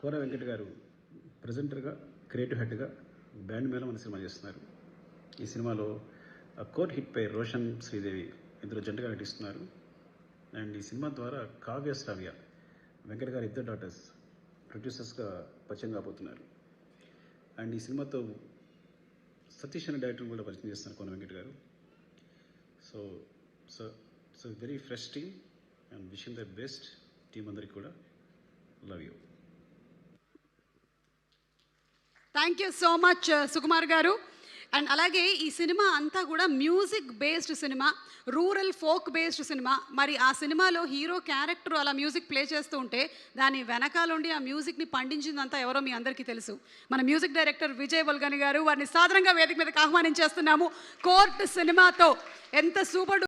కోన వెంకట్ గారు ప్రజెంటర్గా, క్రియేటివ్ హెడ్గా బ్యాండ్ మేళం అనే సినిమా చేస్తున్నారు. ఈ సినిమాలో కోర్ట్ హిట్ పై రోషన్, శ్రీదేవి ఇద్దరు జంటగా నటిస్తున్నారు. అండ్ ఈ సినిమా ద్వారా కావ్య, శ్రావ్య వెంకట్ గారి ఇద్దరు డాటర్స్ ప్రొడ్యూసర్స్గా పరిచయం కాబోతున్నారు. అండ్ ఈ సినిమాతో సతీష్ అనే డైరెక్టర్ కూడా పరిచయం చేస్తున్నారు కోన వెంకట్ గారు. So so so very fresh team and wishing the best team అందరికి కూడా. Love you. Thank you so much Sukumar గారు. అండ్ అలాగే ఈ సినిమా అంతా కూడా music based cinema, rural folk based cinema. మరి ఆ సినిమాలో హీరో క్యారెక్టర్ అలా మ్యూజిక్ ప్లే చేస్తూ ఉంటే దాని వెనకాలండి ఆ మ్యూజిక్ని పండించిందంతా ఎవరో మీ అందరికీ తెలుసు, మన మ్యూజిక్ డైరెక్టర్ విజయ్ బల్గని గారు. వారిని సాధారణంగా వేదిక మీదకి ఆహ్వానించేస్తున్నాము. కోర్ట్ సినిమాతో ఎంత సూపర్